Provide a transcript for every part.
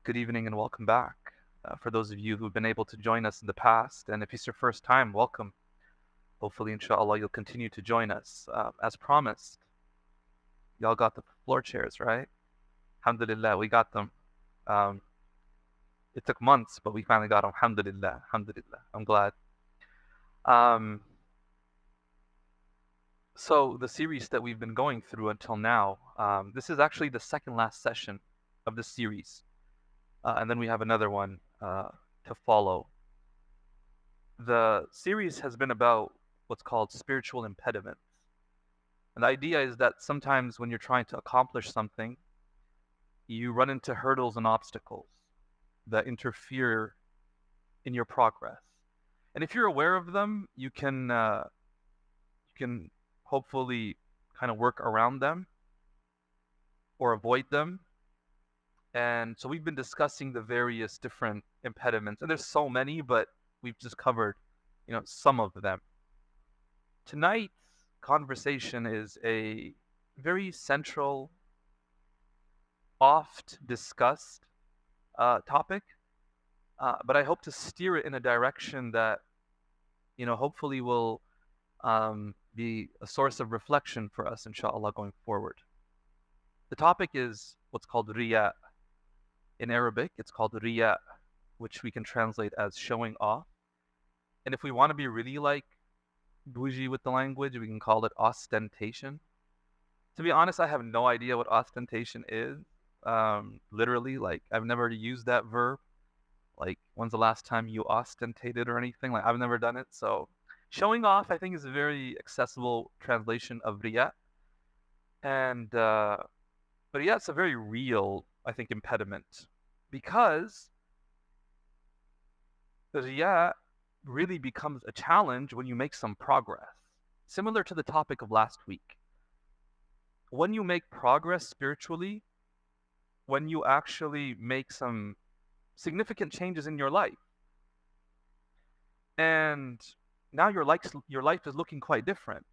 Good evening and welcome back. For those of you who've been able to join us in the past, and if it's your first time, welcome. Hopefully, inshallah, you'll continue to join us. As promised, y'all got the floor chairs, right? Alhamdulillah, we got them. Um, it took months, but we finally got them. Alhamdulillah, alhamdulillah. I'm glad. Um, so, the series that we've been going through until now, this is actually the second last session of this series. And then we have another one to follow. The series has been about what's called spiritual impediments. And the idea is that sometimes when you're trying to accomplish something, you run into hurdles and obstacles that interfere in your progress. And if you're aware of them, you can hopefully kind of work around them or avoid them. And so we've been discussing the various different impediments, and there's so many, but we've just covered, some of them. Tonight's conversation is a very central, oft discussed topic, but I hope to steer it in a direction that, hopefully will be a source of reflection for us, inshallah, going forward. The topic is what's called riya. In Arabic, it's called riya, which we can translate as showing off. And if we want to be really like bougie with the language, we can call it ostentation. To be honest, I have no idea what ostentation is. Literally, like I've never used that verb. Like, when's the last time you ostentated or anything? Like, I've never done it. So, showing off, I think, is a very accessible translation of riya. And, but yeah, it's a very real, I think, impediment because the riya really becomes a challenge when you make some progress. Similar to the topic of last week. When you make progress spiritually, when you actually make some significant changes in your life, and now your life is looking quite different.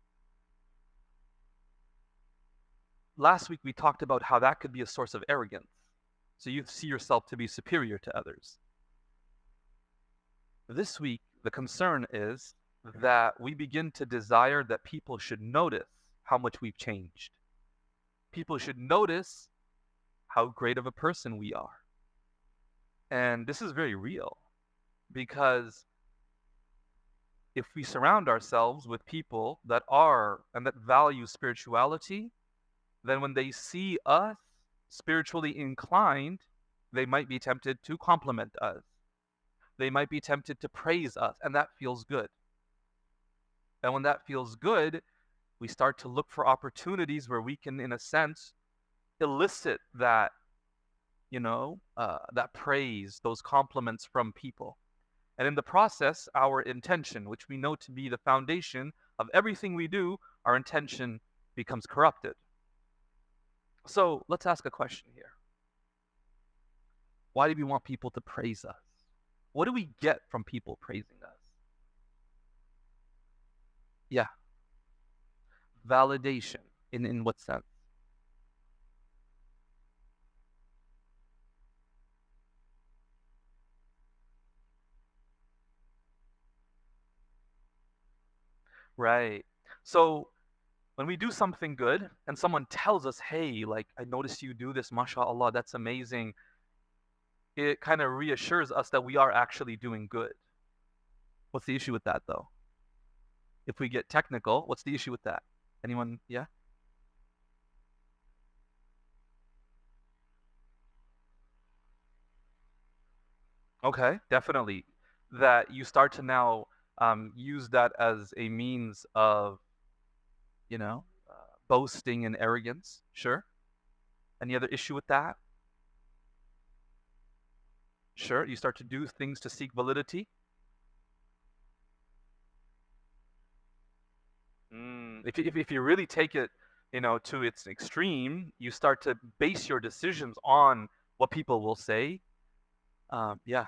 Last week we talked about how that could be a source of arrogance. So you see yourself to be superior to others. This week, the concern is that we begin to desire that people should notice how much we've changed. People should notice how great of a person we are. And this is very real because if we surround ourselves with people that are and that value spirituality, then when they see us spiritually inclined, they might be tempted to compliment us. They might be tempted to praise us, and that feels good. And when that feels good, we start to look for opportunities where we can, in a sense, elicit that, that praise, those compliments from people. And in the process, our intention, which we know to be the foundation of everything we do, our intention becomes corrupted. So let's ask a question here. Why do we want people to praise us? What do we get from people praising us? Yeah, validation. In what sense? Right. So when we do something good and someone tells us, hey, like, I noticed you do this, mashallah, that's amazing, it kind of reassures us that we are actually doing good. What's the issue with that, though? If we get technical, what's the issue with that? Anyone? Yeah? Okay, definitely. That you start to now use that as a means of, you know, boasting and arrogance. Sure. Any other issue with that? Sure. You start to do things to seek validity. If you really take it, to its extreme, you start to base your decisions on what people will say. Yeah,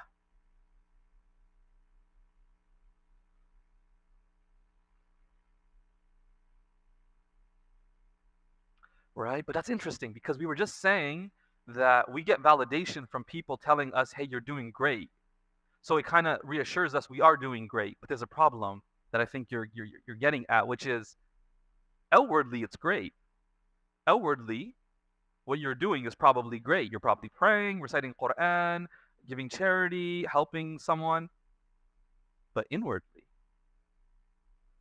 right. But that's interesting because we were just saying that we get validation from people telling us, hey, you're doing great. So it kind of reassures us we are doing great. But there's a problem that I think you're getting at, which is outwardly it's great. Outwardly, what you're doing is probably great. You're probably praying, reciting Quran, giving charity, helping someone. But inwardly,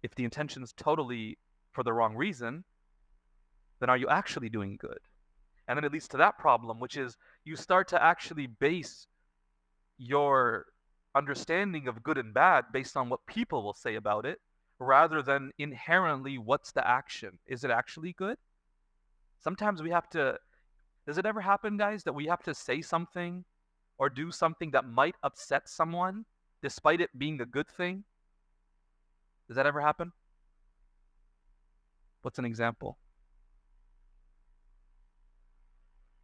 if the intention is totally for the wrong reason, then are you actually doing good? And then it leads to that problem, which is you start to actually base your understanding of good and bad based on what people will say about it rather than inherently what's the action. Is it actually good? Sometimes we have to, does it ever happen, guys, that we have to say something or do something that might upset someone despite it being a good thing? Does that ever happen? What's an example?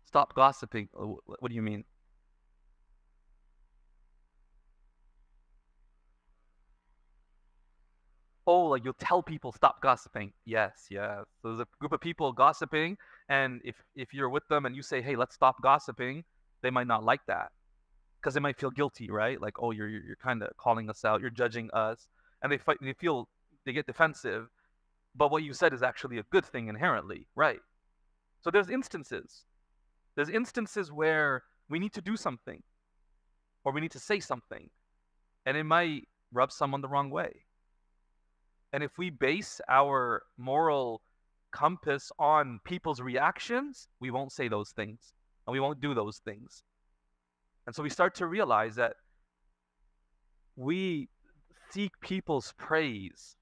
Stop gossiping. What do you mean? Oh, like you'll tell people stop gossiping. Yes, yes. So there's a group of people gossiping, and if you're with them and you say, "Hey, let's stop gossiping," they might not like that because they might feel guilty, right? Like, "Oh, you're kind of calling us out, you're judging us," and they feel they get defensive. But what you said is actually a good thing inherently, right? So there's instances. There's instances where we need to do something or we need to say something, and it might rub someone the wrong way. And if we base our moral compass on people's reactions, we won't say those things and we won't do those things. And so we start to realize that we seek people's praise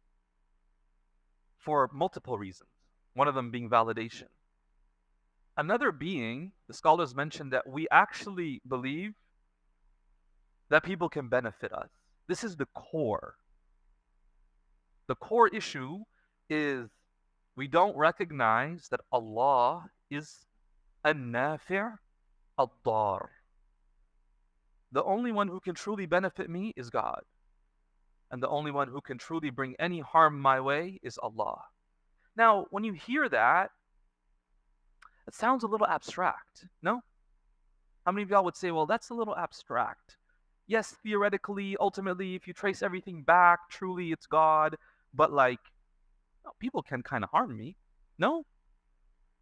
for multiple reasons, one of them being validation. Another being, the scholars mentioned that we actually believe that people can benefit us. This is the core. The core issue is we don't recognize that Allah is an-nafi' ad-dar. The only one who can truly benefit me is God. And the only one who can truly bring any harm my way is Allah. Now, when you hear that, it sounds a little abstract, no? How many of y'all would say, well, that's a little abstract? Yes, theoretically, ultimately, if you trace everything back, truly it's God, but like, people can kind of harm me. No?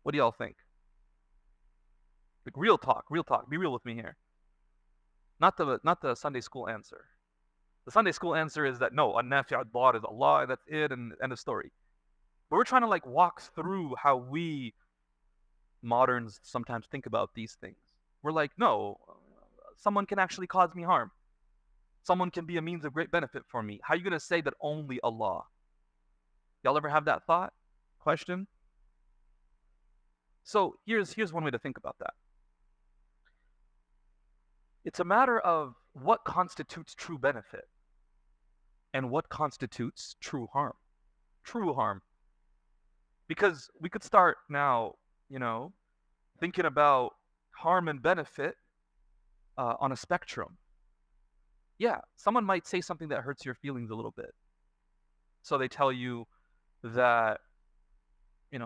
What do y'all think? Like real talk, real talk. Be real with me here. Not the Sunday school answer. The Sunday school answer is that no, an-nafi' ad-dar is Allah, and that's it, and end of story. But we're trying to like walk through how we moderns sometimes think about these things. We're like, no, someone can actually cause me harm. Someone can be a means of great benefit for me. How are you going to say that only Allah? Y'all ever have that thought? Question? So here's one way to think about that. It's a matter of what constitutes true benefit and what constitutes true harm. True harm. Because we could start now, thinking about harm and benefit on a spectrum. Yeah, someone might say something that hurts your feelings a little bit. So they tell you that,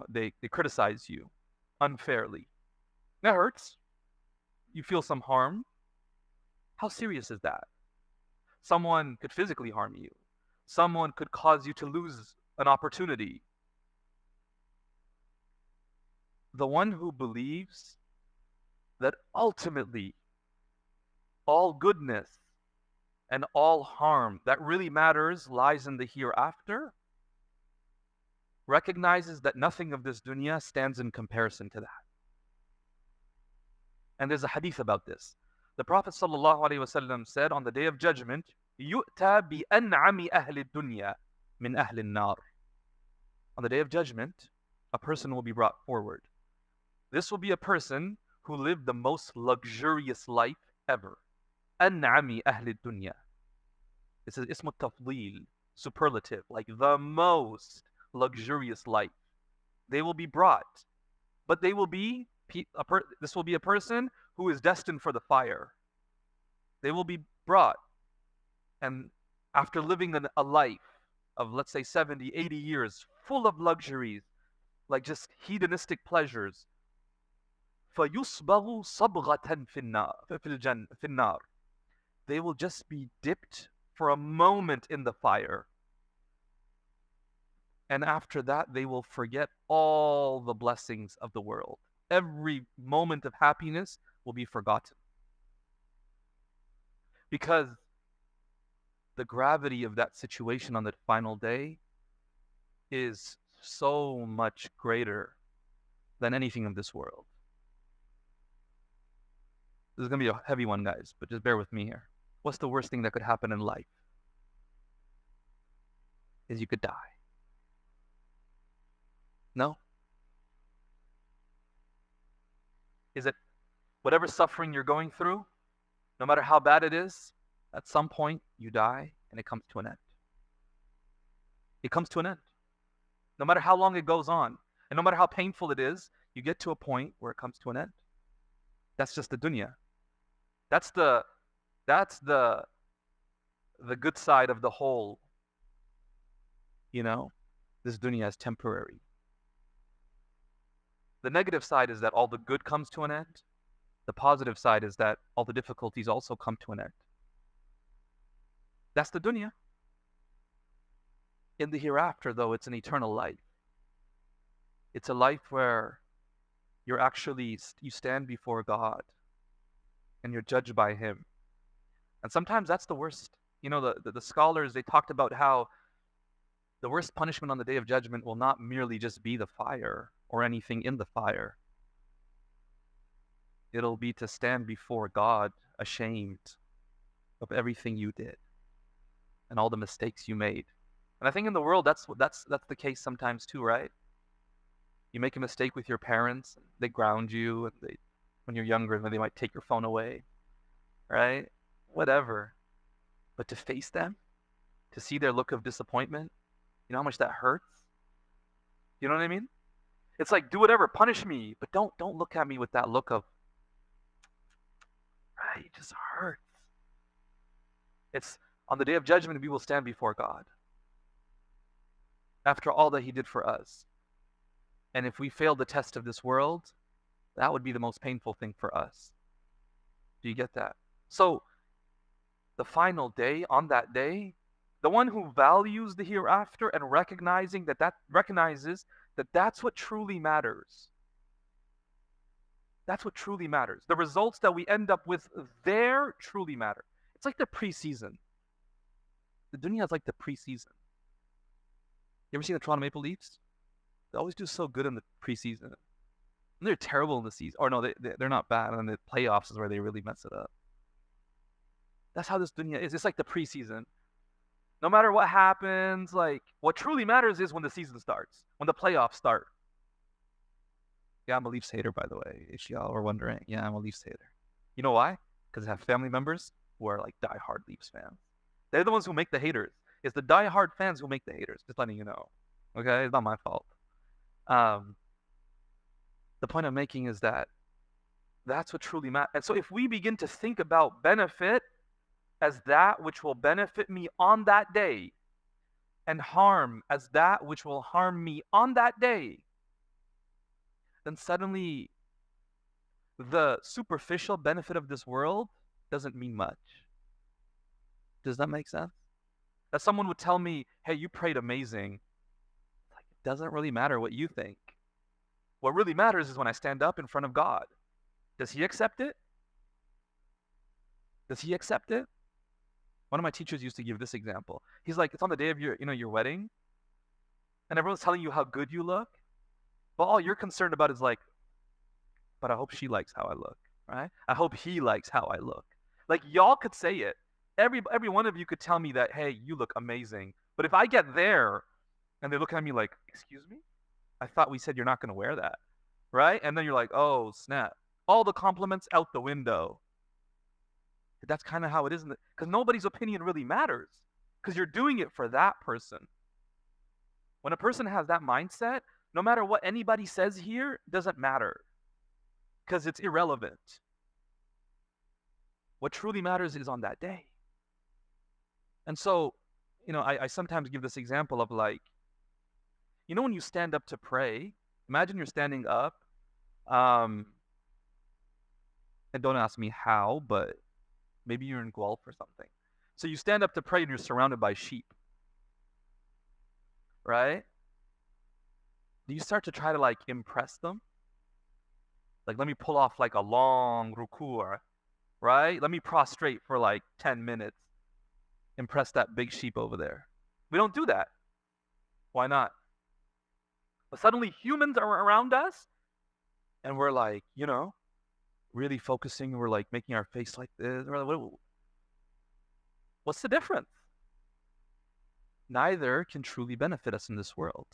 they criticize you unfairly. That hurts. You feel some harm. How serious is that? Someone could physically harm you. Someone could cause you to lose an opportunity. The one who believes that ultimately all goodness and all harm that really matters lies in the hereafter recognizes that nothing of this dunya stands in comparison to that. And there's a hadith about this. The Prophet ﷺ said on the Day of Judgment, يُؤْتَى بِأَنْعَمِ أَهْلِ الدُّنْيَا مِنْ أَهْلِ النَّارِ. On the Day of Judgment, a person will be brought forward. This will be a person who lived the most luxurious life ever. أَنْعَمِ أَهْلِ الدُّنْيَا. This is ism tafdeel, superlative, like the most luxurious life. They will be brought, but they will be this will be a person who is destined for the fire. They will be brought, and after living a life of, let's say, 70, 80 years, full of luxuries, like just hedonistic pleasures, فَيُصْبَغُ صَبْغَةً فِي النَّارِ. They will just be dipped for a moment in the fire. And after that, they will forget all the blessings of the world. Every moment of happiness will be forgotten. Because the gravity of that situation on the final day is so much greater than anything of this world. This is going to be a heavy one, guys, but just bear with me here. What's the worst thing that could happen in life? Is you could die. No? Is it whatever suffering you're going through, no matter how bad it is, at some point you die and it comes to an end. It comes to an end. No matter how long it goes on, and no matter how painful it is, you get to a point where it comes to an end. That's just the dunya. That's the good side of the whole. You know, this dunya is temporary. The negative side is that all the good comes to an end. The positive side is that all the difficulties also come to an end. That's the dunya. In the hereafter, though, it's an eternal life. It's a life where you stand before God and you're judged by Him. And sometimes that's the worst. You know, the scholars, they talked about how the worst punishment on the Day of Judgment will not merely just be the fire or anything in the fire. It'll be to stand before God ashamed of everything you did and all the mistakes you made. And I think in the world, that's the case sometimes too, right? You make a mistake with your parents, they ground you, and when you're younger, they might take your phone away, right? Whatever. But to face them, to see their look of disappointment, you know how much that hurts? You know what I mean? It's like, do whatever, punish me, but don't look at me with that look of, right? It just hurts. It's on the Day of Judgment, we will stand before God after all that He did for us. And if we fail the test of this world, that would be the most painful thing for us. Do you get that? So, the final day, on that day, the one who values the hereafter and recognizes that that's what truly matters. That's what truly matters. The results that we end up with there truly matter. It's like the preseason. The dunya is like the preseason. You ever seen the Toronto Maple Leafs? They always do so good in the preseason. And they're terrible in the season. Or no, they're not bad. And the playoffs is where they really mess it up. That's how this dunya is. It's like the preseason. No matter what happens, like, what truly matters is when the season starts, when the playoffs start. Yeah, I'm a Leafs hater, by the way, if y'all were wondering. Yeah, I'm a Leafs hater. You know why? Because I have family members who are like diehard Leafs fans. They're the ones who make the haters. It's the diehard fans who make the haters, just letting you know. Okay? It's not my fault. The point I'm making is that that's what truly matters. And so if we begin to think about benefit as that which will benefit me on that day, and harm as that which will harm me on that day, then suddenly the superficial benefit of this world doesn't mean much. Does that make sense? That someone would tell me, hey, you prayed amazing. Like, it doesn't really matter what you think. What really matters is when I stand up in front of God. Does He accept it? Does He accept it? One of my teachers used to give this example. He's like, it's on the day of your wedding, and everyone's telling you how good you look, but all you're concerned about is like, but I hope she likes how I look, right? I hope he likes how I look. Like, y'all could say it. Every one of you could tell me that, hey, you look amazing. But if I get there and they look at me like, excuse me? I thought we said you're not going to wear that, right? And then you're like, oh, snap. All the compliments out the window. That's kind of how it is, because nobody's opinion really matters, because you're doing it for that person. When a person has that mindset, no matter what anybody says here, doesn't matter, because it's irrelevant. What truly matters is on that day. And so, I sometimes give this example of like, when you stand up to pray, imagine you're standing up, And don't ask me how, but maybe you're in Guelph or something. So you stand up to pray and you're surrounded by sheep, right? Do you start to try to like impress them? Like, let me pull off like a long ruku', right? Let me prostrate for like 10 minutes, impress that big sheep over there. We don't do that. Why not? But suddenly humans are around us and we're like, really focusing. We're like making our face like this. We're like, what's the difference? Neither can truly benefit us in this world.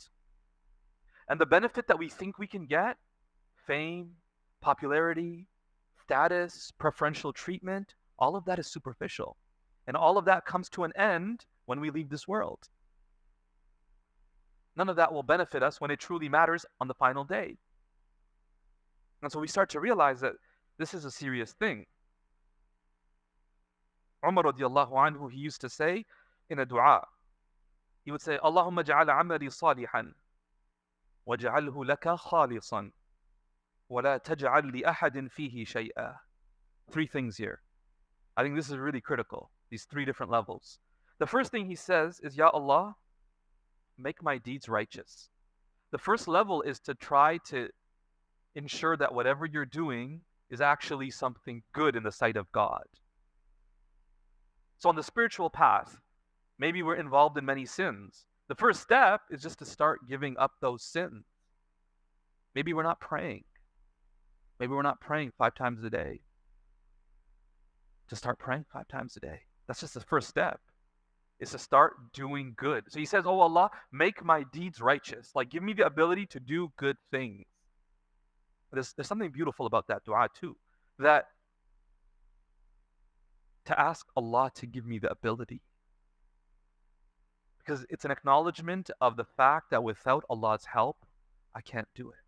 And the benefit that we think we can get, fame, popularity, status, preferential treatment, all of that is superficial. And all of that comes to an end when we leave this world. None of that will benefit us when it truly matters on the final day. And so we start to realize that this is a serious thing. Umar radiallahu anhu, he used to say in a dua, he would say, Allahumma ja'al amali salihan, waj'alhu laka khalisan, wa la taj'al li ahadin fihi shay'a. 3 things here. I think this is really critical, these 3 different levels. The first thing he says is, Ya Allah, make my deeds righteous. The first level is to try to ensure that whatever you're doing is actually something good in the sight of God. So on the spiritual path, maybe we're involved in many sins. The first step is just to start giving up those sins. Maybe we're not praying. Maybe we're not praying 5 times a day. To start praying 5 times a day. That's just the first step. Is to start doing good. So he says, oh Allah, make my deeds righteous. Like, give me the ability to do good things. There's something beautiful about that dua too. That to ask Allah to give me the ability. Because it's an acknowledgement of the fact that without Allah's help, I can't do it.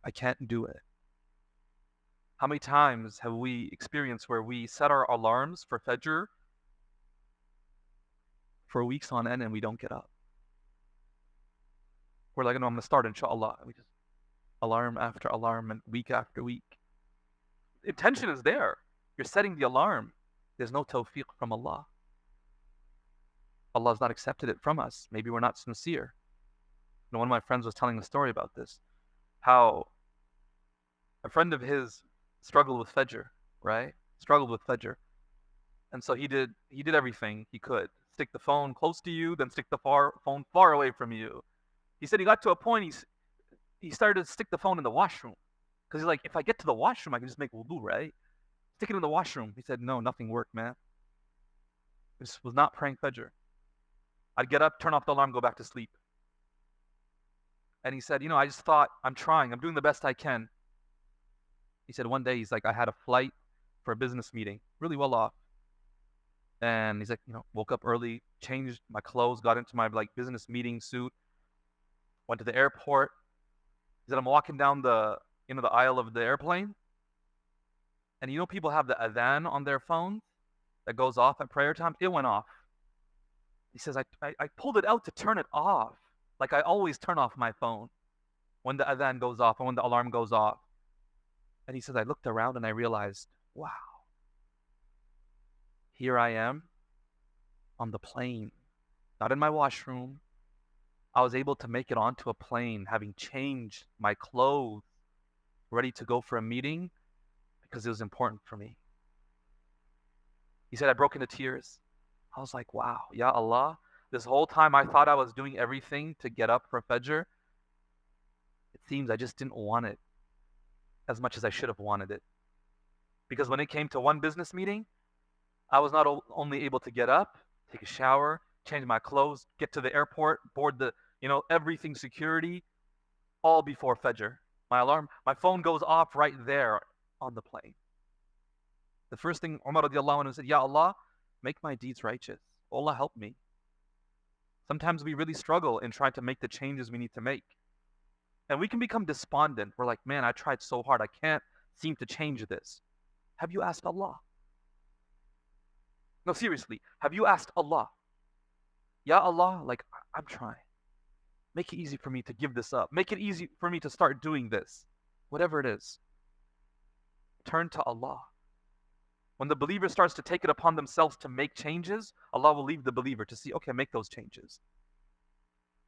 I can't do it. How many times have we experienced where we set our alarms for Fajr for weeks on end and we don't get up? We're like, no, I'm going to start inshallah. We just alarm after alarm and week after week. Intention is there. You're setting the alarm. There's no tawfiq from Allah. Allah has not accepted it from us. Maybe we're not sincere. One of my friends was telling a story about this. How a friend of his struggled with Fajr, right? Struggled with Fajr. And so he did everything he could. Stick the phone close to you, then stick the phone far away from you. He said he got to a point he started to stick the phone in the washroom. Because he's like, if I get to the washroom, I can just make wudu, right? Stick it in the washroom. He said, no, nothing worked, man. This was not praying Fajr. I'd get up, turn off the alarm, go back to sleep. And he said, I just thought, I'm trying. I'm doing the best I can. He said one day, he's like, I had a flight for a business meeting, really well off. And he's like, woke up early, changed my clothes, got into my business meeting suit, went to the airport. He said, I'm walking down the aisle of the airplane. And people have the adhan on their phones that goes off at prayer time. It went off. He says, I pulled it out to turn it off. Like I always turn off my phone when the adhan goes off and when the alarm goes off. And he says, I looked around and I realized, wow, here I am on the plane, not in my washroom. I was able to make it onto a plane, having changed my clothes, ready to go for a meeting because it was important for me. He said, I broke into tears. I was like, wow, Ya Allah, this whole time I thought I was doing everything to get up for Fajr. It seems I just didn't want it as much as I should have wanted it. Because when it came to one business meeting, I was not only able to get up, take a shower, change my clothes, get to the airport, board the, everything security, all before Fajr. My phone goes off right there on the plane. The first thing Umar radiallahu anhu said, Ya Allah, make my deeds righteous. Allah help me. Sometimes we really struggle in trying to make the changes we need to make. And we can become despondent. We're like, man, I tried so hard. I can't seem to change this. Have you asked Allah? No, seriously. Have you asked Allah? Ya Allah, I'm trying. Make it easy for me to give this up. Make it easy for me to start doing this. Whatever it is. Turn to Allah. When the believer starts to take it upon themselves to make changes, Allah will leave the believer to see, okay, make those changes.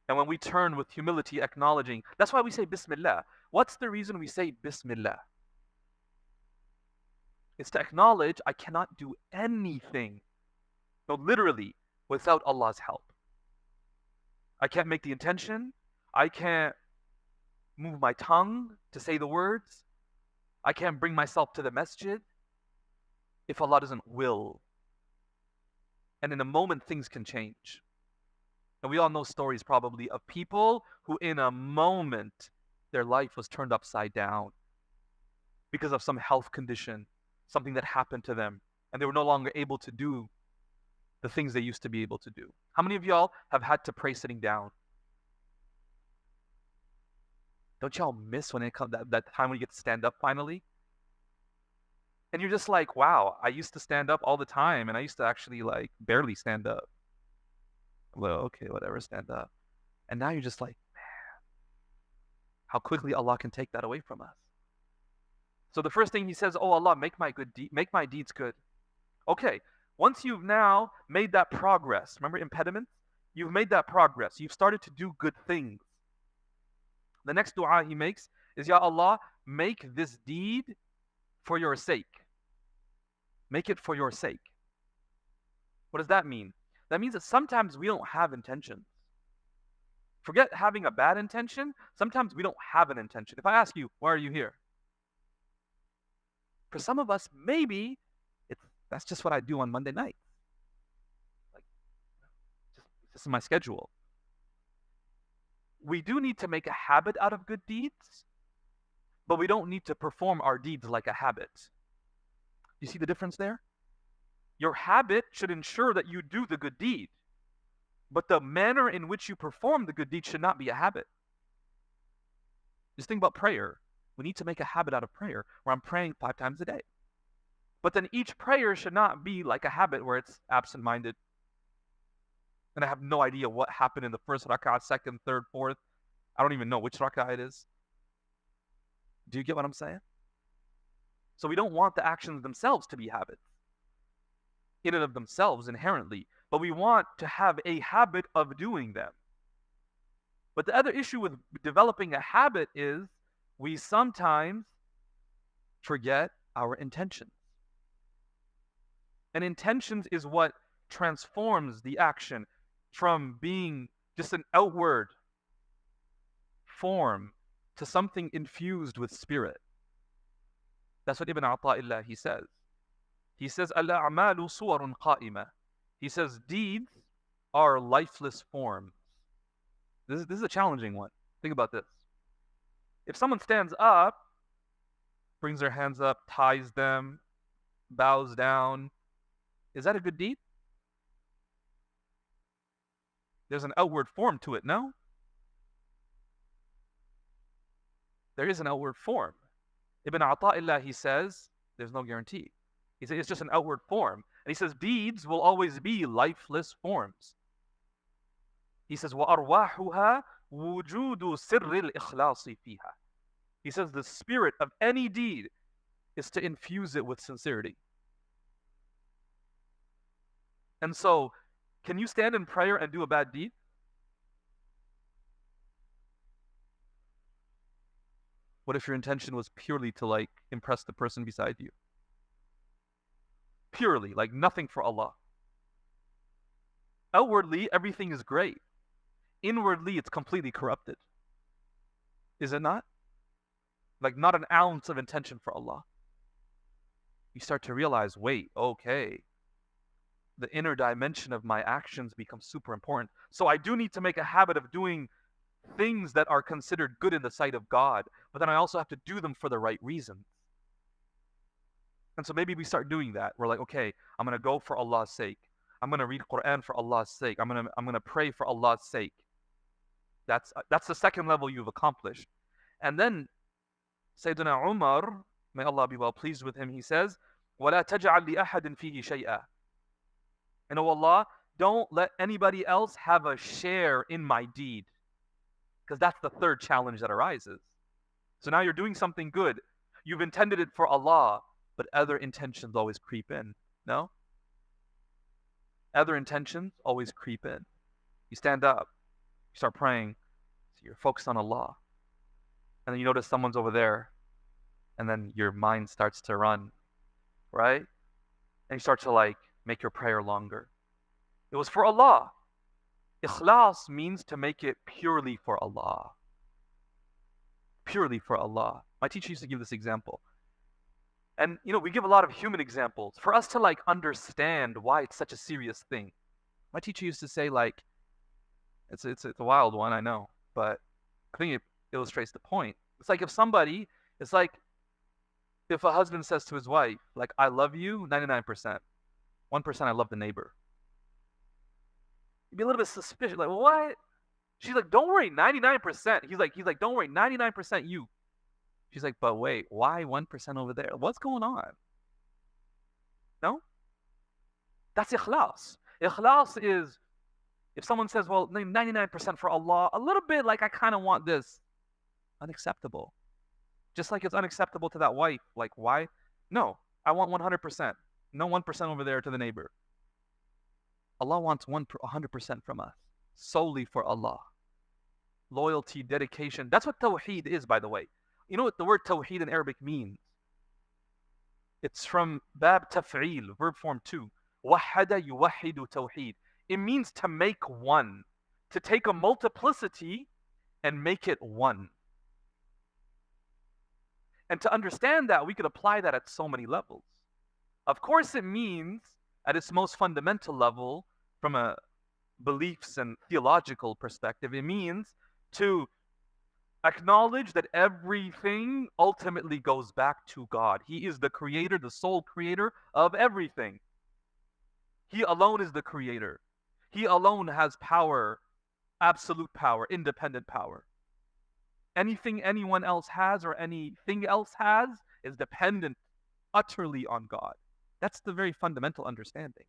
And when we turn with humility, acknowledging, that's why we say Bismillah. What's the reason we say Bismillah? It's to acknowledge I cannot do anything, no, literally, without Allah's help. I can't make the intention. I can't move my tongue to say the words. I can't bring myself to the masjid if Allah doesn't will. And in a moment, things can change. And we all know stories probably of people who in a moment, their life was turned upside down because of some health condition, something that happened to them, and they were no longer able to do the things they used to be able to do. How many of y'all have had to pray sitting down? Don't y'all miss when it comes that time when you get to stand up finally? And you're just like, wow, I used to stand up all the time, and I used to actually like barely stand up. Well, okay, whatever, stand up. And now you're just like, man, how quickly Allah can take that away from us. So the first thing he says, oh Allah, make my deeds good. Okay, once you've now made that progress, remember impediments? You've made that progress. You've started to do good things. The next dua he makes is, Ya Allah, make this deed for your sake. Make it for your sake. What does that mean? That means that sometimes we don't have intentions. Forget having a bad intention. Sometimes we don't have an intention. If I ask you, why are you here? For some of us, maybe that's just what I do on Monday night. Like, this is my schedule. We do need to make a habit out of good deeds, but we don't need to perform our deeds like a habit. You see the difference there? Your habit should ensure that you do the good deed, but the manner in which you perform the good deed should not be a habit. Just think about prayer. We need to make a habit out of prayer, where I'm praying 5 times a day. But then each prayer should not be like a habit where it's absent-minded, and I have no idea what happened in the first rak'ah, second, third, fourth. I don't even know which rak'ah it is. Do you get what I'm saying? So we don't want the actions themselves to be habits in and of themselves inherently, but we want to have a habit of doing them. But the other issue with developing a habit is we sometimes forget our intentions. And intentions is what transforms the action from being just an outward form to something infused with spirit. That's what Ibn Ata'illah, he says. He says, Al-a'malu suwarun qa'ima. He says, deeds are lifeless forms. This is a challenging one. Think about this. If someone stands up, brings their hands up, ties them, bows down, is that a good deed? There's an outward form to it, no? There is an outward form. Ibn Ata'illah, he says, there's no guarantee. He says it's just an outward form. And he says deeds will always be lifeless forms. He says, وَأَرْوَاحُهَا وُجُودُ سِرِّ الْإِخْلَاصِ فِيهَا. He says the spirit of any deed is to infuse it with sincerity. And so, can you stand in prayer and do a bad deed? What if your intention was purely to like impress the person beside you? Purely, like nothing for Allah. Outwardly, everything is great. Inwardly, it's completely corrupted. Is it not? Like not an ounce of intention for Allah. You start to realize, wait, okay, the inner dimension of my actions becomes super important. So I do need to make a habit of doing things that are considered good in the sight of God, but then I also have to do them for the right reasons. And so maybe we start doing that. We're like, okay, I'm going to go for Allah's sake. I'm going to read Quran for Allah's sake. I'm going to pray for Allah's sake. That's the second level you've accomplished. And then Sayyidina Umar, may Allah be well pleased with him, he says, وَلَا تَجْعَلْ لِأَحَدٍ فِيهِ شَيْئًا. And oh Allah, don't let anybody else have a share in my deed. Because that's the third challenge that arises. So now you're doing something good. You've intended it for Allah, but other intentions always creep in. No? Other intentions always creep in. You stand up, you start praying, so you're focused on Allah. And then you notice someone's over there, and then your mind starts to run, right? And you start to like make your prayer longer. It was for Allah. Ikhlas means to make it purely for Allah. Purely for Allah. My teacher used to give this example. And we give a lot of human examples for us to like understand why it's such a serious thing. My teacher used to say like, it's a wild one, I know, but I think it illustrates the point. It's like it's like if a husband says to his wife, like, I love you 99%, 1% I love the neighbor. You'd be a little bit suspicious, like, what? She's like, don't worry, 99%. He's like, don't worry, 99% you. She's like, but wait, why 1% over there? What's going on? No? That's ikhlas. Ikhlas is, if someone says, well, 99% for Allah, a little bit like I kind of want this, unacceptable. Just like it's unacceptable to that wife. Like, why? No, I want 100%. No 1% over there to the neighbor. Allah wants 100% from us, solely for Allah. Loyalty, dedication. That's what tawheed is, by the way. You know what the word tawheed in Arabic means? It's from bab taf'il, verb form 2. Wahada yuwahidu tawheed. It means to make one, to take a multiplicity and make it one. And to understand that, we could apply that at so many levels. Of course, it means, at its most fundamental level, from a beliefs and theological perspective, it means to acknowledge that everything ultimately goes back to God. He is the creator, the sole creator of everything. He alone is the creator. He alone has power, absolute power, independent power. Anything anyone else has or anything else has is dependent utterly on God. That's the very fundamental understanding.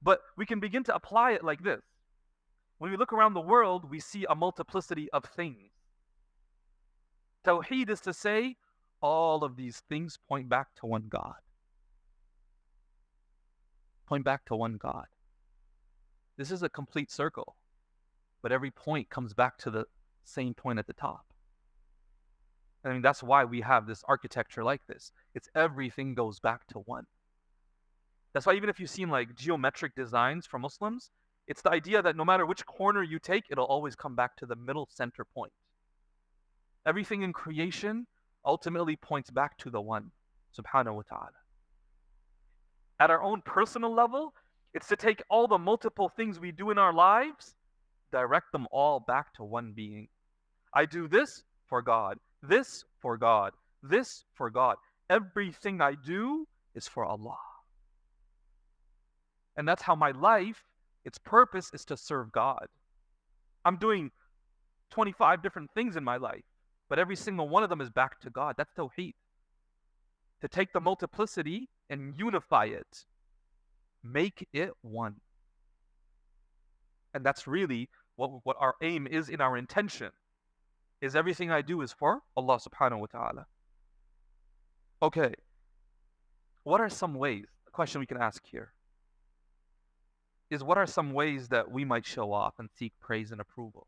But we can begin to apply it like this. When we look around the world, we see a multiplicity of things. Tawheed is to say, all of these things point back to one God. Point back to one God. This is a complete circle, but every point comes back to the same point at the top. I mean, that's why we have this architecture like this. It's everything goes back to one. That's why even if you've seen like geometric designs for Muslims, it's the idea that no matter which corner you take, it'll always come back to the middle center point. Everything in creation ultimately points back to the one, subhanahu wa ta'ala. At our own personal level, it's to take all the multiple things we do in our lives, direct them all back to one being. I do this for God, this for God, this for God. Everything I do is for Allah. And that's how my life, its purpose is to serve God. I'm doing 25 different things in my life, but every single one of them is back to God. That's tawheed. To take the multiplicity and unify it, make it one. And that's really what our aim is in our intention, is everything I do is for Allah subhanahu wa ta'ala. Okay, what are some ways, a question we can ask here, is what are some ways that we might show off and seek praise and approval?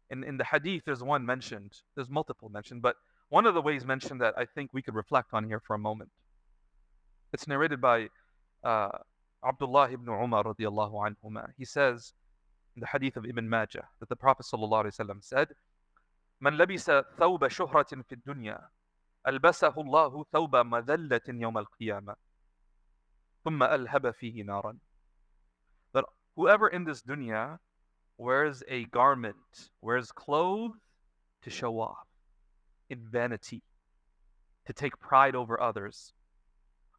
In the hadith, there's one mentioned, there's multiple mentioned, but one of the ways mentioned that I think we could reflect on here for a moment. It's narrated by Abdullah ibn Umar radiallahu anhuma. He says in the hadith of Ibn Majah that the Prophet sallallahu alaihi wasallam said, "Man labisa thawba shuhratin fi dunya, albasahu Allahu thawba madhallatin yawm al-qiyamah, thumma alhaba fihi naran." That whoever in this dunya wears a garment, wears clothes to show off, in vanity, to take pride over others,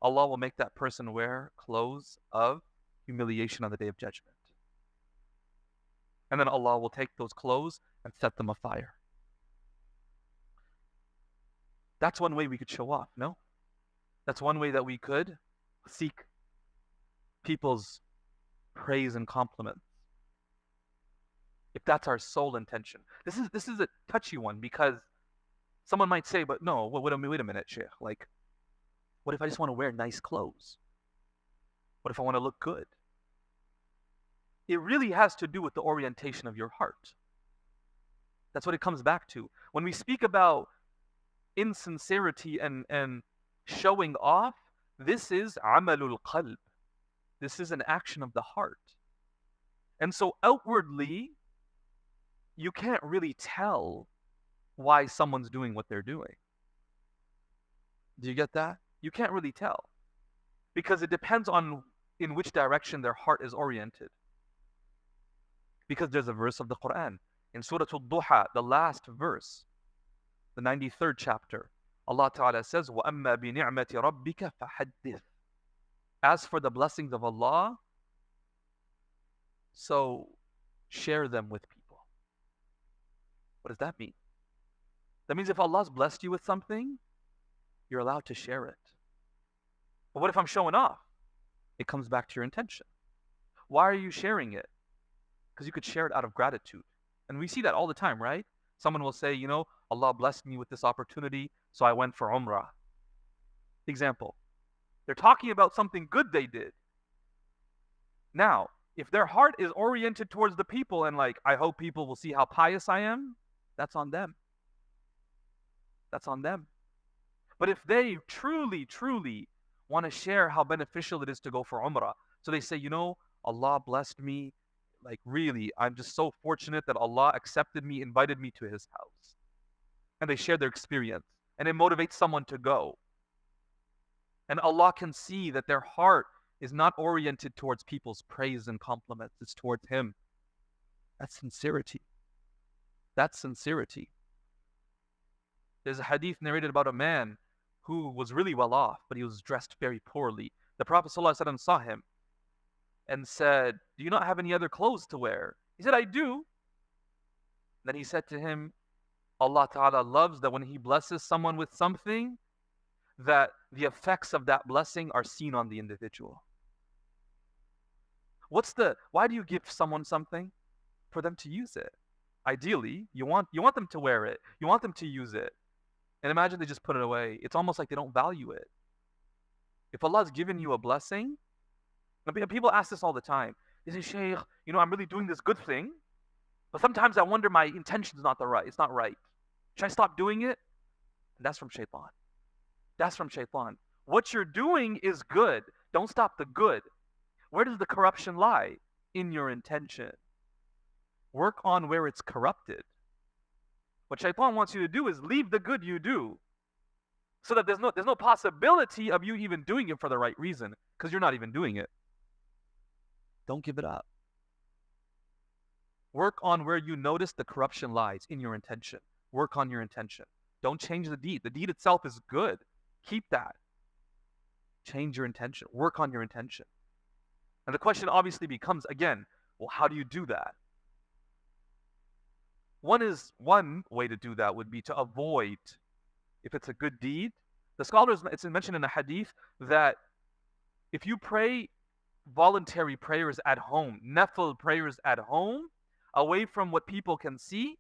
Allah will make that person wear clothes of humiliation on the Day of Judgment. And then Allah will take those clothes and set them afire. That's one way we could show off, no? That's one way that we could seek people's praise and compliments. If that's our sole intention. This is a touchy one because Someone might say, but no, wait a minute, Shaykh. Like, what if I just want to wear nice clothes? What if I want to look good? It really has to do with the orientation of your heart. That's what it comes back to. When we speak about insincerity and showing off, this is amalul qalb. This is an action of the heart. And so outwardly, you can't really tell why someone's doing what they're doing. Do you get that? You can't really tell. Because it depends on in which direction their heart is oriented. Because there's a verse of the Quran in Surah Al-Duha, the last verse, the 93rd chapter. Allah Ta'ala says, وَأَمَّا بِنِعْمَةِ رَبِّكَ فَحَدِّثْ. As for the blessings of Allah, so share them with people. What does that mean? That means if Allah's blessed you with something, you're allowed to share it. But what if I'm showing off? It comes back to your intention. Why are you sharing it? Because you could share it out of gratitude. And we see that all the time, right? Someone will say, Allah blessed me with this opportunity, so I went for Umrah. Example. They're talking about something good they did. Now, if their heart is oriented towards the people and like, I hope people will see how pious I am, that's on them. That's on them. But if they truly, truly want to share how beneficial it is to go for Umrah, so they say, Allah blessed me, like really, I'm just so fortunate that Allah accepted me, invited me to His house. And they share their experience. And it motivates someone to go. And Allah can see that their heart is not oriented towards people's praise and compliments. It's towards Him. That's sincerity. That's sincerity. There's a hadith narrated about a man who was really well off, but he was dressed very poorly. The Prophet ﷺ saw him and said, do you not have any other clothes to wear? He said, I do. Then he said to him, Allah Ta'ala loves that when He blesses someone with something, that the effects of that blessing are seen on the individual. Why do you give someone something? For them to use it. Ideally, you want them to wear it. You want them to use it. And imagine they just put it away. It's almost like they don't value it. If Allah's given you a blessing, people ask this all the time. They say, Shaykh, I'm really doing this good thing, but sometimes I wonder my intention's not right. It's not right. Should I stop doing it? And that's from shaitan. That's from shaitan. What you're doing is good. Don't stop the good. Where does the corruption lie? In your intention. Work on where it's corrupted. What shaitan wants you to do is leave the good you do, so that there's no possibility of you even doing it for the right reason, because you're not even doing it. Don't give it up. Work on where you notice the corruption lies, in your intention. Work on your intention. Don't change the deed. The deed itself is good. Keep that. Change your intention. Work on your intention. And the question obviously becomes, again, well, how do you do that? One way to do that would be to avoid, if it's a good deed. The scholars, it's mentioned in a hadith that if you pray voluntary prayers at home, nafil prayers at home, away from what people can see,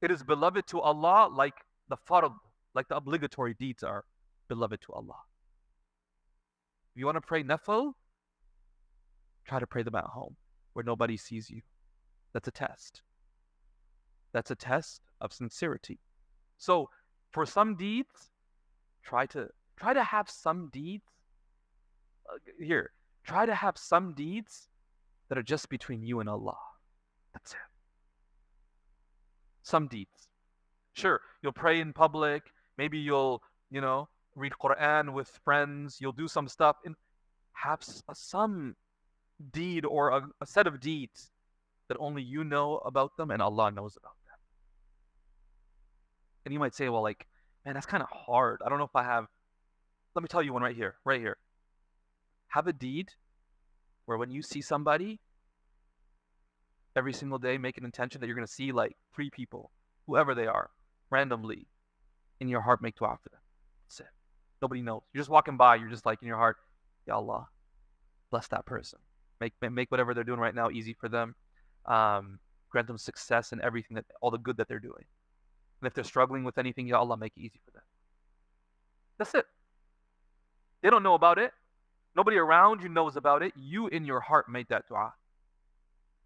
it is beloved to Allah like the fard, like the obligatory deeds are beloved to Allah. If you want to pray nafil, try to pray them at home where nobody sees you. That's a test. That's a test of sincerity. So for some deeds, try to have some deeds. Try to have some deeds that are just between you and Allah. That's it. Some deeds. Sure, you'll pray in public. Maybe you'll, read Quran with friends. You'll do some stuff. And have some deed or a set of deeds that only you know about them and Allah knows about them. And you might say, well, man, that's kind of hard. I don't know if I have. Let me tell you one right here. Have a deed where when you see somebody, every single day, make an intention that you're going to see 3 people, whoever they are, randomly, in your heart, make dua for them. That's it. Nobody knows. You're just walking by, you're just in your heart, Ya Allah, bless that person. Make whatever they're doing right now easy for them. Grant them success in everything, all the good that they're doing. And if they're struggling with anything, Ya Allah, make it easy for them. That's it. They don't know about it. Nobody around you knows about it. You in your heart made that dua.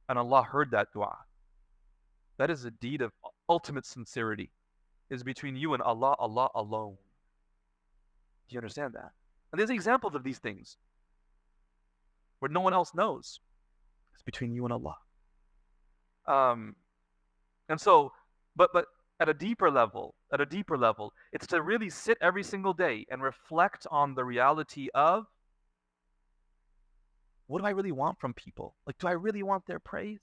And Allah heard that dua. That is a deed of ultimate sincerity. It is between you and Allah, Allah alone. Do you understand that? And there's examples of these things where no one else knows. It's between you and Allah. And so, but at a deeper level, it's to really sit every single day and reflect on the reality of, what do I really want from people? Like, do I really want their praise?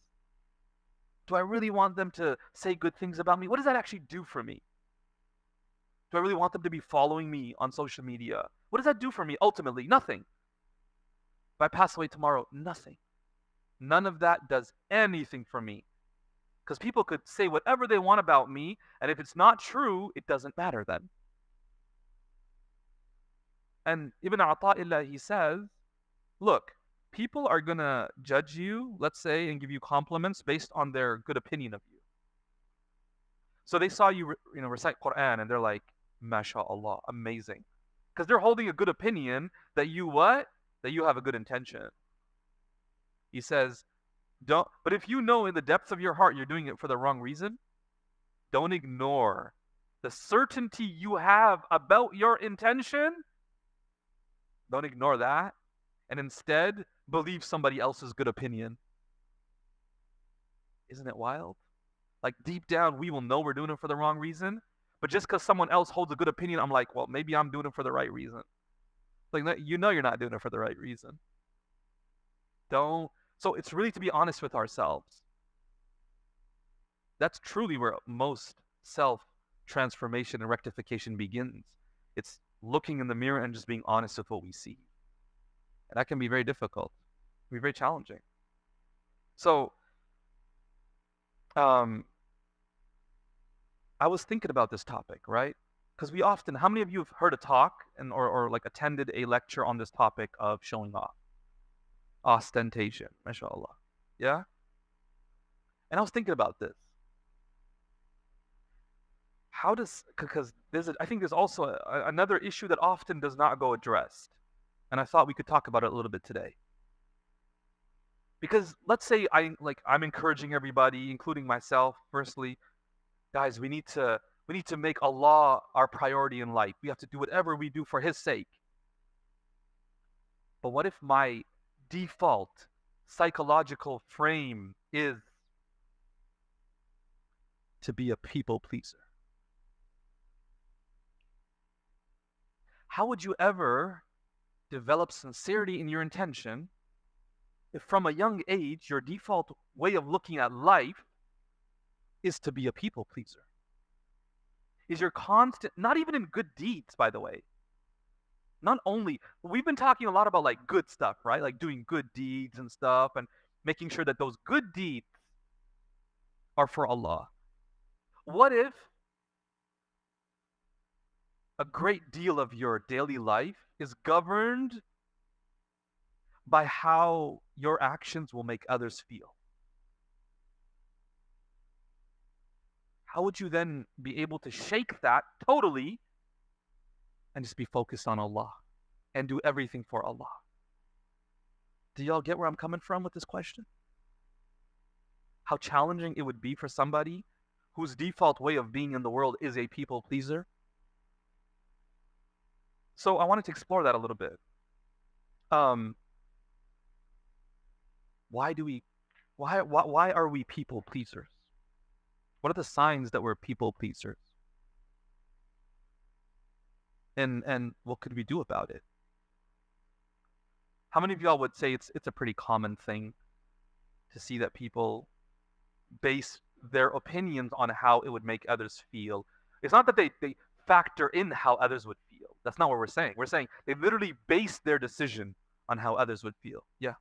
Do I really want them to say good things about me? What does that actually do for me? Do I really want them to be following me on social media? What does that do for me ultimately? Nothing. If I pass away tomorrow, nothing. None of that does anything for me. Because people could say whatever they want about me, and if it's not true, it doesn't matter then. And Ibn Ata'illah, he says, look, people are going to judge you, let's say, and give you compliments based on their good opinion of you. So they saw you, recite Quran, and they're like, MashaAllah, amazing. Because they're holding a good opinion that you what? That you have a good intention. He says, but if you know in the depths of your heart you're doing it for the wrong reason, don't ignore the certainty you have about your intention. Don't ignore that. And instead, believe somebody else's good opinion. Isn't it wild? Like, deep down, we will know we're doing it for the wrong reason. But just because someone else holds a good opinion, I'm like, well, maybe I'm doing it for the right reason. Like, you know you're not doing it for the right reason. So it's really to be honest with ourselves. That's truly where most self-transformation and rectification begins. It's looking in the mirror and just being honest with what we see. And that can be very difficult. It can be very challenging. So, I was thinking about this topic, right? Because how many of you have heard a talk or like attended a lecture on this topic of showing off? Ostentation, mashallah. Yeah? And I was thinking about this. Because I think there's also another issue that often does not go addressed. And I thought we could talk about it a little bit today. Because let's say I'm encouraging everybody, including myself, firstly, guys, we need to make Allah our priority in life. We have to do whatever we do for His sake. But what if my default psychological frame is to be a people pleaser? How would you ever develop sincerity in your intention if from a young age your default way of looking at life is to be a people pleaser? Is your constant, not even in good deeds, by the way. Not only, we've been talking a lot about like good stuff, right? Like doing good deeds and stuff and making sure that those good deeds are for Allah. What if a great deal of your daily life is governed by how your actions will make others feel? How would you then be able to shake that totally and just be focused on Allah and do everything for Allah? Do y'all get where I'm coming from with this question? How challenging it would be for somebody whose default way of being in the world is a people pleaser? So I wanted to explore that a little bit. Why are we people pleasers? What are the signs that we're people pleasers? And what could we do about it? How many of y'all would say it's a pretty common thing to see that people base their opinions on how it would make others feel? It's not that they factor in how others would feel. That's not what we're saying. We're saying they literally base their decision on how others would feel. Yeah.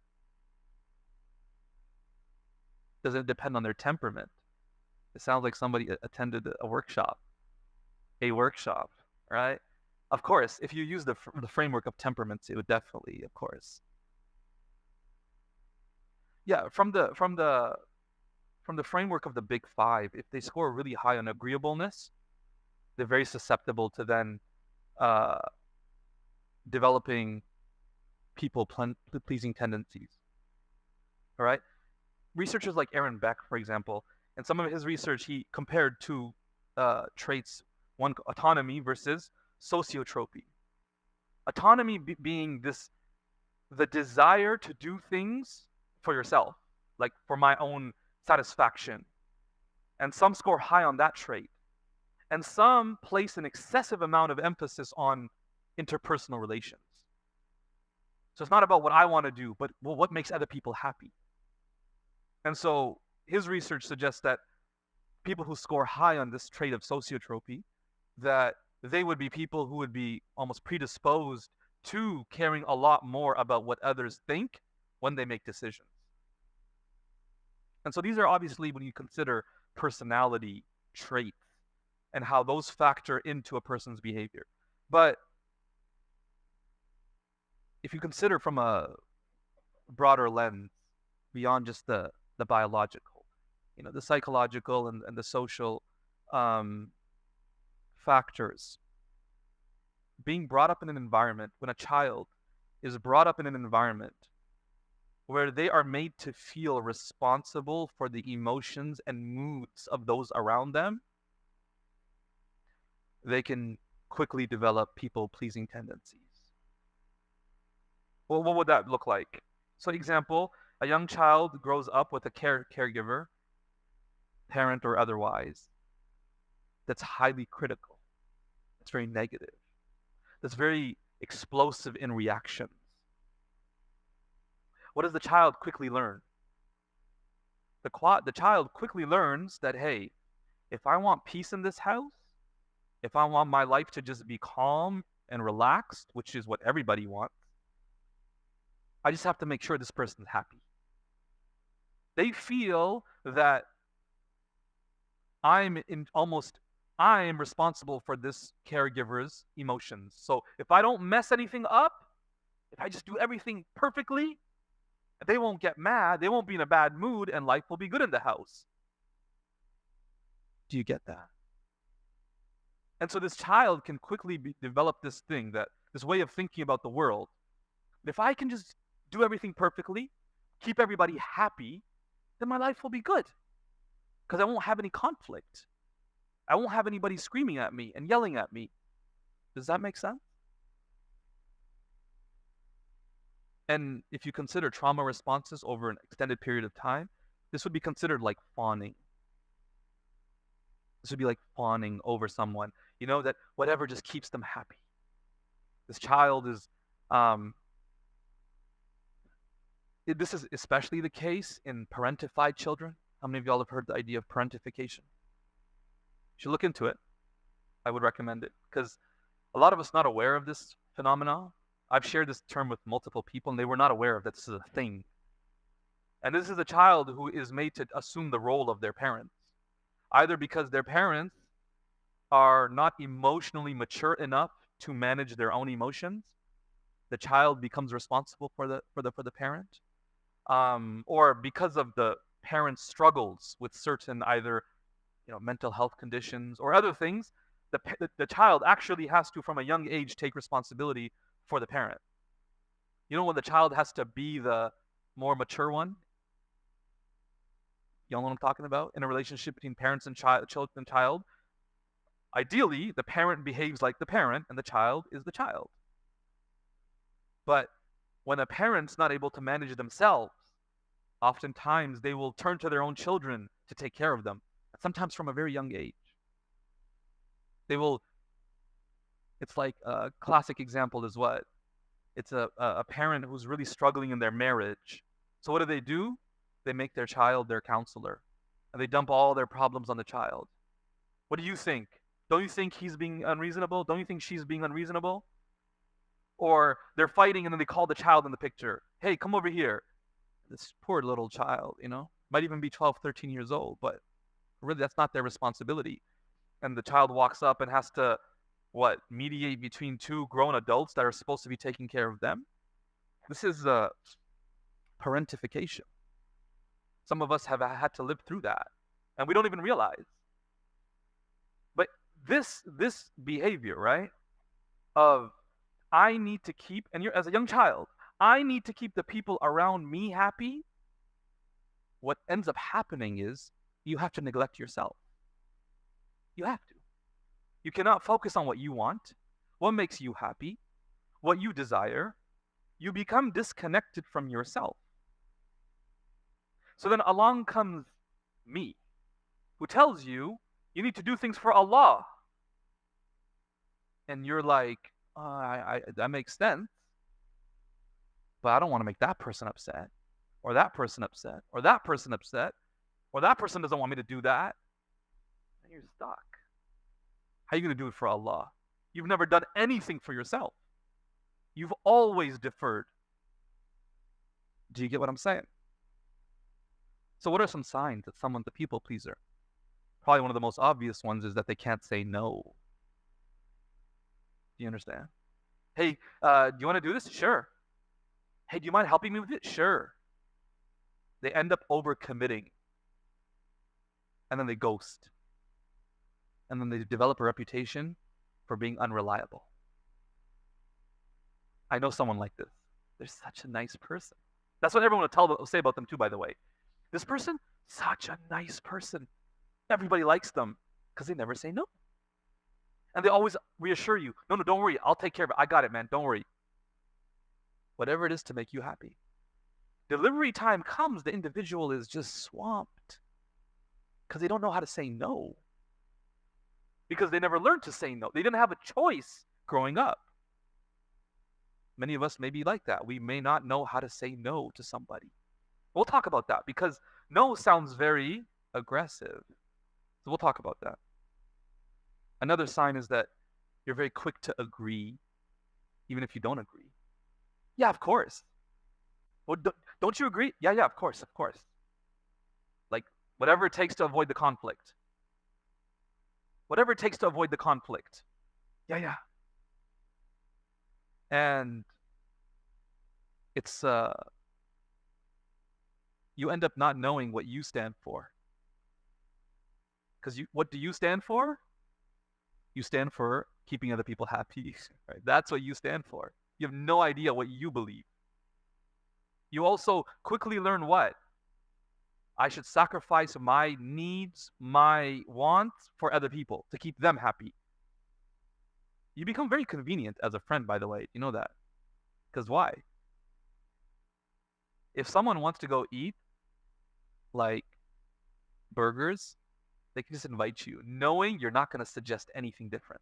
Does it depend on their temperament? It sounds like somebody attended a workshop. Right? Of course, if you use the framework of temperaments, it would definitely, of course. Yeah, from the framework of the big five, if they score really high on agreeableness, they're very susceptible to then uh, developing people-pleasing tendencies. All right. Researchers like Aaron Beck, for example, in some of his research, he compared two traits: one, autonomy versus sociotropy. Autonomy being the desire to do things for yourself, like for my own satisfaction. And some score high on that trait. And some place an excessive amount of emphasis on interpersonal relations. So it's not about what I want to do, but well, what makes other people happy. And so his research suggests that people who score high on this trait of sociotropy, that they would be people who would be almost predisposed to caring a lot more about what others think when they make decisions. And so these are obviously, when you consider personality traits and how those factor into a person's behavior. But if you consider from a broader lens, beyond just the biological, the psychological and the social um, factors, being brought up in an environment, when a child is brought up in an environment where they are made to feel responsible for the emotions and moods of those around them, they can quickly develop people-pleasing tendencies. Well, what would that look like? So, example, a young child grows up with a caregiver, parent or otherwise, that's highly critical, that's very negative, that's very explosive in reactions. What does the child quickly learn? The child quickly learns that, hey, if I want peace in this house, if I want my life to just be calm and relaxed, which is what everybody wants, I just have to make sure this person's happy. They feel that I'm responsible for this caregiver's emotions. So if I don't mess anything up, if I just do everything perfectly, they won't get mad, they won't be in a bad mood, and life will be good in the house. Do you get that? And so this child can quickly develop this way of thinking about the world. If I can just do everything perfectly, keep everybody happy, then my life will be good. Because I won't have any conflict. I won't have anybody screaming at me and yelling at me. Does that make sense? And if you consider trauma responses over an extended period of time, this would be considered like fawning. This would be like fawning over someone, that whatever just keeps them happy. This child is, this is especially the case in parentified children. How many of y'all have heard the idea of parentification? You should look into it. I would recommend it, because a lot of us not aware of this phenomenon. I've shared this term with multiple people, and they were not aware of that this is a thing. And this is a child who is made to assume the role of their parents, either because their parents are not emotionally mature enough to manage their own emotions. The child becomes responsible for the parent, or because of the parent's struggles with certain either mental health conditions or other things. The child actually has to, from a young age, take responsibility for the parent. When the child has to be the more mature one. You know what I'm talking about? In a relationship between parents and child, ideally, the parent behaves like the parent and the child is the child. But when a parent's not able to manage themselves, oftentimes they will turn to their own children to take care of them, sometimes from a very young age. It's like a classic example is what? It's a parent who's really struggling in their marriage. So what do? They make their child their counselor, and they dump all their problems on the child. What do you think? Don't you think he's being unreasonable? Don't you think she's being unreasonable? Or they're fighting and then they call the child in the picture. Hey, come over here. This poor little child, might even be 12, 13 years old, but really that's not their responsibility. And the child walks up and has to, mediate between two grown adults that are supposed to be taking care of them. This is parentification. Some of us have had to live through that, and we don't even realize. But This behavior, right? Of I need to keep, and you're as a young child, I need to keep the people around me happy. What ends up happening is you have to neglect yourself. You have to. You cannot focus on what you want, what makes you happy, what you desire. You become disconnected from yourself. So then along comes me, who tells you you need to do things for Allah. And you're like, that makes sense, but I don't want to make that person upset, or that person upset, or that person upset, or that person doesn't want me to do that. And you're stuck. How are you going to do it for Allah? You've never done anything for yourself. You've always deferred. Do you get what I'm saying? So what are some signs that someone's a people pleaser? Probably one of the most obvious ones is that they can't say no. Do you understand? Hey, do you want to do this? Sure. Hey, do you mind helping me with it? Sure. They end up overcommitting. And then they ghost. And then they develop a reputation for being unreliable. I know someone like this. They're such a nice person. That's what everyone will say about them too, by the way. This person, such a nice person. Everybody likes them because they never say no. And they always reassure you, no, don't worry, I'll take care of it. I got it, man, don't worry. Whatever it is to make you happy. Delivery time comes, the individual is just swamped because they don't know how to say no. Because they never learned to say no. They didn't have a choice growing up. Many of us may be like that. We may not know how to say no to somebody. We'll talk about that because no sounds very aggressive. So we'll talk about that. Another sign is that you're very quick to agree, even if you don't agree. Yeah, of course. Well, don't you agree? Yeah, of course. Like, whatever it takes to avoid the conflict. Whatever it takes to avoid the conflict. Yeah. And it's, you end up not knowing what you stand for. Because what do you stand for? You stand for keeping other people happy. Right? That's what you stand for. You have no idea what you believe. You also quickly learn what? I should sacrifice my needs, my wants for other people to keep them happy. You become very convenient as a friend, by the way. You know that? Because why? If someone wants to go eat, like, burgers, they can just invite you, knowing you're not going to suggest anything different.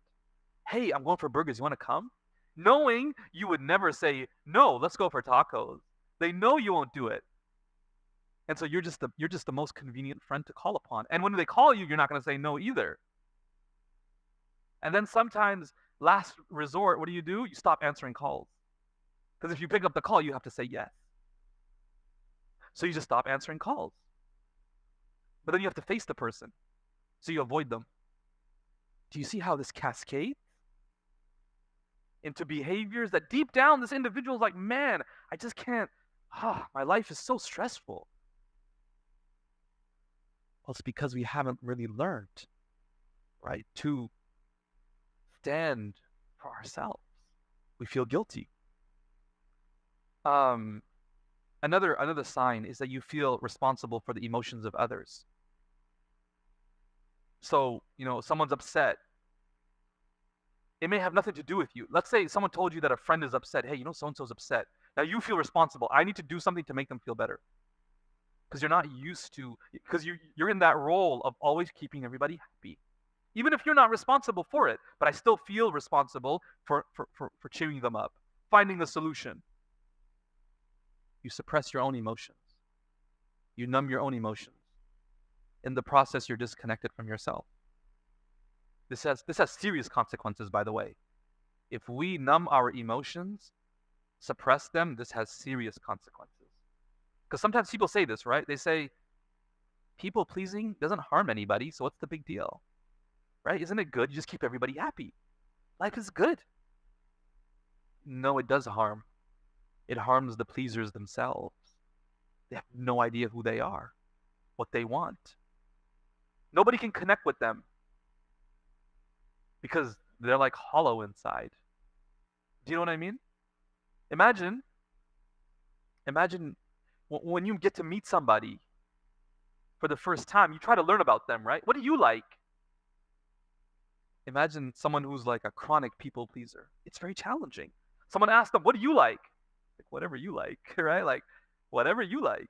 Hey, I'm going for burgers. You want to come? Knowing you would never say, no, let's go for tacos. They know you won't do it. And so you're just the most convenient friend to call upon. And when they call you, you're not going to say no either. And then sometimes, last resort, what do? You stop answering calls. Because if you pick up the call, you have to say yes. So you just stop answering calls. But then you have to face the person. So you avoid them. Do you see how this cascades into behaviors that deep down this individual is like, man, I just can't, my life is so stressful. Well, it's because we haven't really learned, right, to stand for ourselves. We feel guilty. Another sign is that you feel responsible for the emotions of others. So, someone's upset. It may have nothing to do with you. Let's say someone told you that a friend is upset. Hey, so-and-so's upset. Now you feel responsible. I need to do something to make them feel better. Because you're not used to, because you're in that role of always keeping everybody happy. Even if you're not responsible for it, but I still feel responsible for cheering them up, finding the solution. You suppress your own emotions. You numb your own emotions. In the process, you're disconnected from yourself. This has serious consequences, by the way. If we numb our emotions, suppress them, this has serious consequences. Because sometimes people say this, right? They say, people pleasing doesn't harm anybody, so what's the big deal? Right? Isn't it good? You just keep everybody happy. Life is good. No, it does harm. It harms the pleasers themselves. They have no idea who they are, what they want. Nobody can connect with them. because they're like hollow inside. Do you know what I mean? Imagine, imagine when you get to meet somebody for the first time, you try to learn about them, right? What do you like? Imagine someone who's like a chronic people pleaser. It's very challenging. Someone asks them, "What do you like?" Like, whatever you like, right? Like, whatever you like.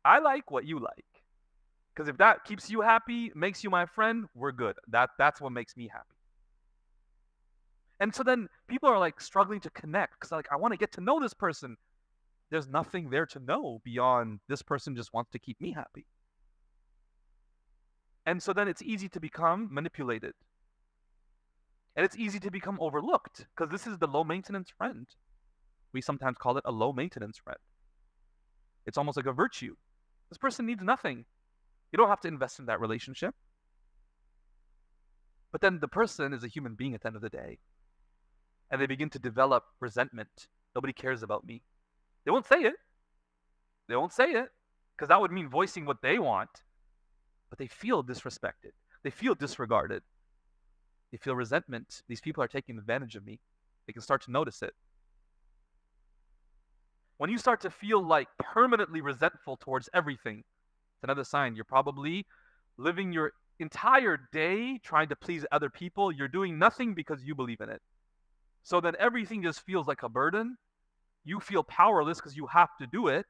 I like what you like. Because if that keeps you happy, makes you my friend, we're good. That's what makes me happy. And so then people are like struggling to connect because like I want to get to know this person. There's nothing there to know beyond this person just wants to keep me happy. And so then it's easy to become manipulated. And it's easy to become overlooked because this is the low maintenance friend. We sometimes call it a low maintenance friend. It's almost like a virtue. This person needs nothing. You don't have to invest in that relationship. But then the person is a human being at the end of the day. And they begin to develop resentment. Nobody cares about me. They won't say it. They won't say it because that would mean voicing what they want. But they feel disrespected. They feel disregarded. They feel resentment. These people are taking advantage of me. They can start to notice it. When you start to feel like permanently resentful towards everything, it's another sign you're probably living your entire day trying to please other people. You're doing nothing because you believe in it. So then everything just feels like a burden. You feel powerless because you have to do it.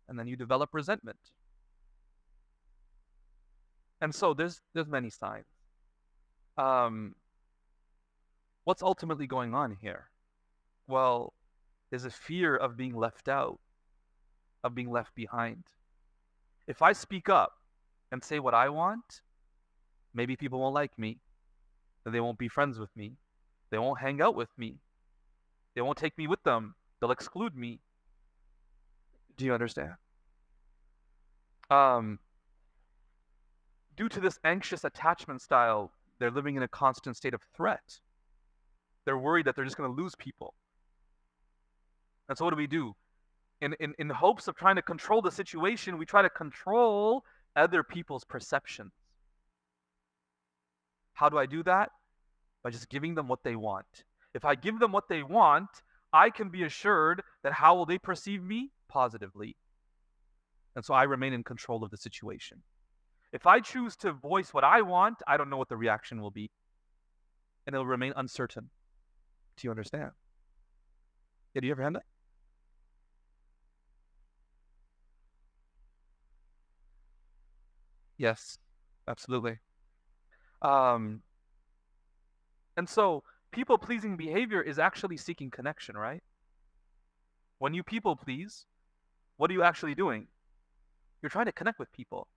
And then you develop resentment. And so there's many signs. What's ultimately going on here? Well, there's a fear of being left out, of being left behind. If I speak up and say what I want, maybe people won't like me. They won't be friends with me. They won't hang out with me. They won't take me with them. They'll exclude me. Do you understand? Due to this anxious attachment style, they're living in a constant state of threat. They're worried that they're just going to lose people. And so what do? In hopes of trying to control the situation, we try to control other people's perceptions. How do I do that? By just giving them what they want. If I give them what they want, I can be assured that how will they perceive me? Positively. And so I remain in control of the situation. If I choose to voice what I want, I don't know what the reaction will be. And it'll remain uncertain. Do you understand? Yeah, do you ever have that? Yes, absolutely. Um, and so people pleasing behavior is actually seeking connection, right? When you people please, what are you actually doing? You're trying to connect with people.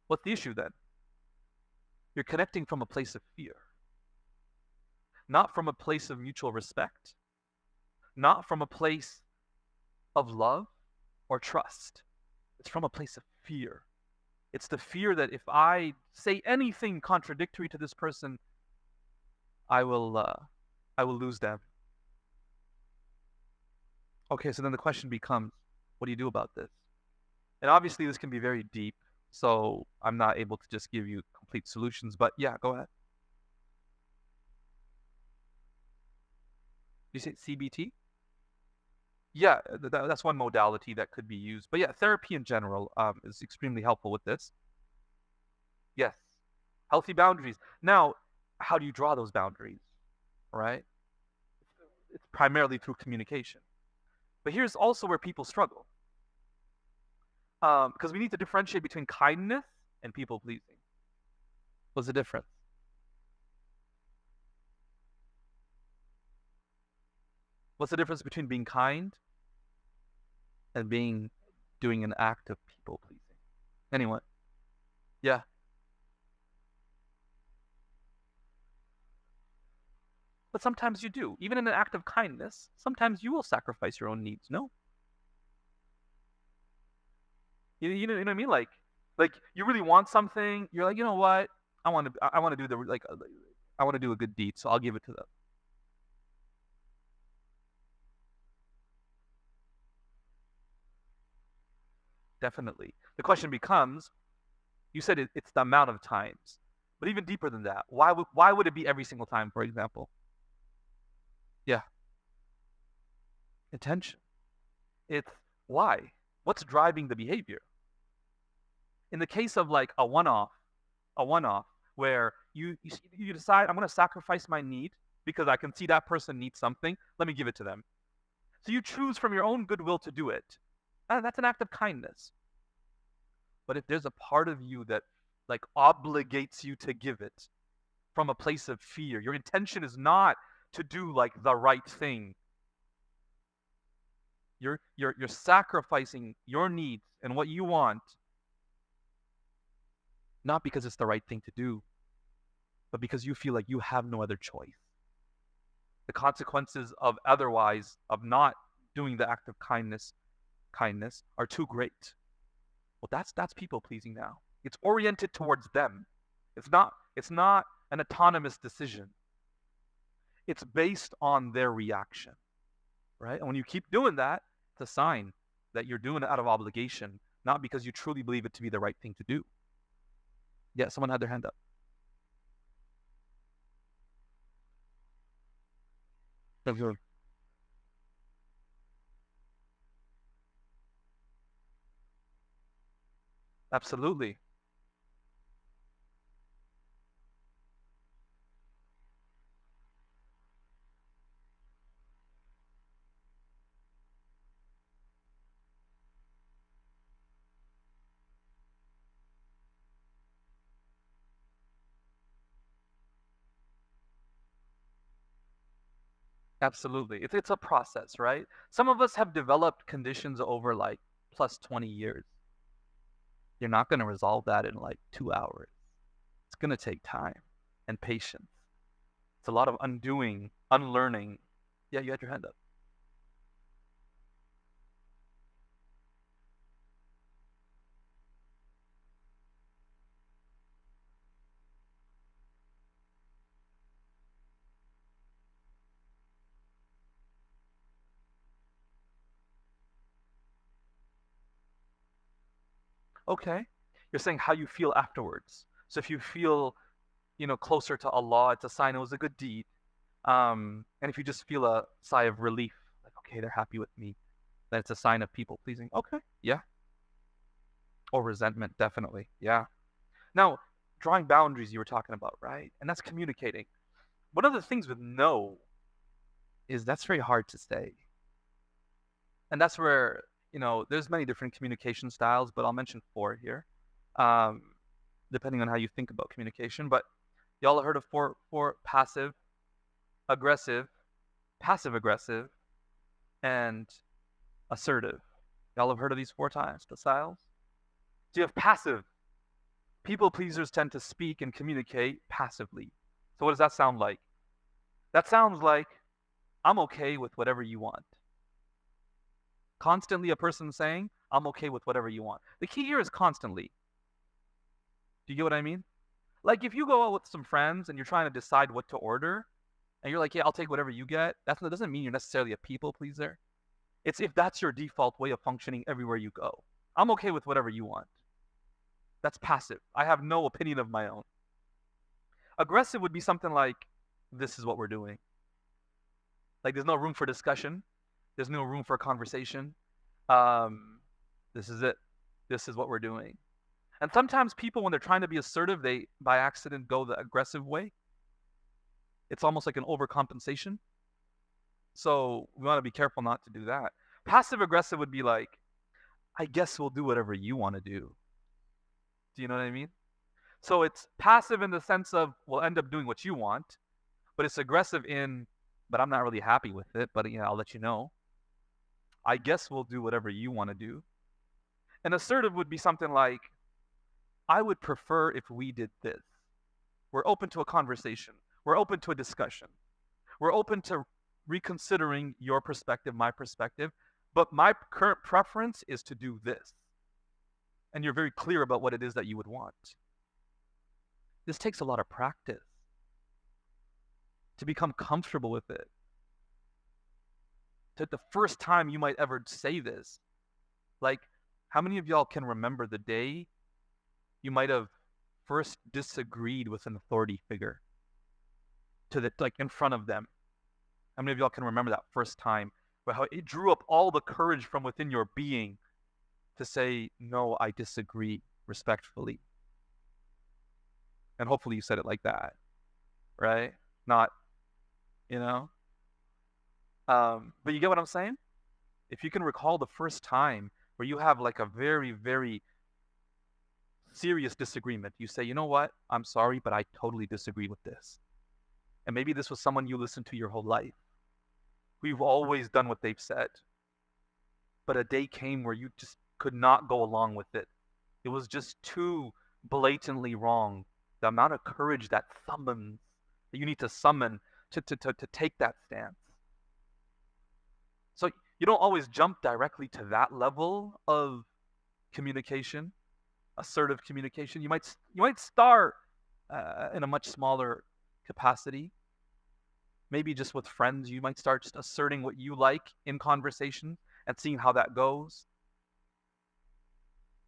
What's the issue then? You're connecting from a place of fear, not from a place of mutual respect, not from a place of love or trust. It's from a place of fear. It's the fear that if I say anything contradictory to this person, I will lose them. Okay, so then the question becomes, what do you do about this? And obviously, this can be very deep, so I'm not able to just give you complete solutions. But yeah, go ahead. You say CBT? Yeah, that's one modality that could be used. But yeah, therapy in general is extremely helpful with this. Yes, healthy boundaries. Now, how do you draw those boundaries? Right? It's primarily through communication. But here's also where people struggle. Because we need to differentiate between kindness and people pleasing. What's the difference? What's the difference between being kind and doing an act of people pleasing? Anyone? Yeah. But sometimes you do. Even in an act of kindness, sometimes you will sacrifice your own needs. No? You know what I mean? Like you really want something. You're like, you know what? I want to do the like I want to do a good deed, so I'll give it to them. Definitely. The question becomes, you said it's the amount of times, But even deeper than that, why would it be every single time, for example? Yeah, intention. It's why? What's driving the behavior? In the case of like a one-off where you decide I'm going to sacrifice my need because I can see that person needs something, let me give it to them. So you choose from your own goodwill to do it. And that's an act of kindness. But if there's a part of you that like obligates you to give it from a place of fear, your intention is not to do like the right thing. You're sacrificing your needs and what you want, not because it's the right thing to do, but because you feel like you have no other choice. The consequences of otherwise of not doing the act of kindness are too great. Well, that's people pleasing now. It's oriented towards them. It's not an autonomous decision. It's based on their reaction, right? And when you keep doing that, it's a sign that you're doing it out of obligation, not because you truly believe it to be the right thing to do. Yeah, someone had their hand up. Absolutely. Absolutely. It's a process, right? Some of us have developed conditions over like plus 20 years. You're not going to resolve that in like 2 hours. It's going to take time and patience. It's a lot of undoing, unlearning. Yeah, you had your hand up. Okay. You're saying how you feel afterwards. So if you feel, closer to Allah, it's a sign it was a good deed. And if you just feel a sigh of relief, like, okay, they're happy with me, then it's a sign of people pleasing. Okay. Yeah. Or resentment, definitely. Yeah. Now, drawing boundaries you were talking about, right? And that's communicating. One of the things with no is that's very hard to say. And that's where, there's many different communication styles, but I'll mention four here, um, depending on how you think about communication. But y'all have heard of four passive, aggressive, passive aggressive, and assertive. Y'all have heard of these four times, the styles? So you have passive. People pleasers tend to speak and communicate passively. So what does that sound like? That sounds like I'm okay with whatever you want. Constantly a person saying, I'm okay with whatever you want. The key here is constantly. Do you get what I mean? Like if you go out with some friends and you're trying to decide what to order, and you're like, yeah, I'll take whatever you get, that doesn't mean you're necessarily a people pleaser. It's if that's your default way of functioning everywhere you go. I'm okay with whatever you want. That's passive. I have no opinion of my own. Aggressive would be something like, this is what we're doing. Like there's no room for discussion. There's no room for conversation. Um, this is it. This is what we're doing. And sometimes people, when they're trying to be assertive, they by accident go the aggressive way. It's almost like an overcompensation. So we want to be careful not to do that. Passive aggressive would be like, I guess we'll do whatever you want to do. Do you know what I mean? So it's passive in the sense of we'll end up doing what you want, but it's aggressive in, but I'm not really happy with it, but yeah, I'll let you know. I guess we'll do whatever you want to do. And assertive would be something like, I would prefer if we did this. We're open to a conversation. We're open to a discussion. We're open to reconsidering your perspective, my perspective, but my current preference is to do this. And you're very clear about what it is that you would want. This takes a lot of practice to become comfortable with it. To the first time you might ever say this, like, how many of y'all can remember the day you might have first disagreed with an authority figure to the like in front of them? How many of y'all can remember that first time? But how it drew up all the courage from within your being to say, no, I disagree respectfully. And hopefully you said it like that, right? Not, you know? But you get what I'm saying? If you can recall the first time where you have like a very, very serious disagreement, you say, you know what? I'm sorry, but I totally disagree with this. And maybe this was someone you listened to your whole life. We've always done what they've said. But a day came where you just could not go along with it. It was just too blatantly wrong. The amount of courage that you need to summon to take that stance. So you don't always jump directly to that level of communication, assertive communication. You might start in a much smaller capacity. Maybe just with friends, you might start just asserting what you like in conversation and seeing how that goes.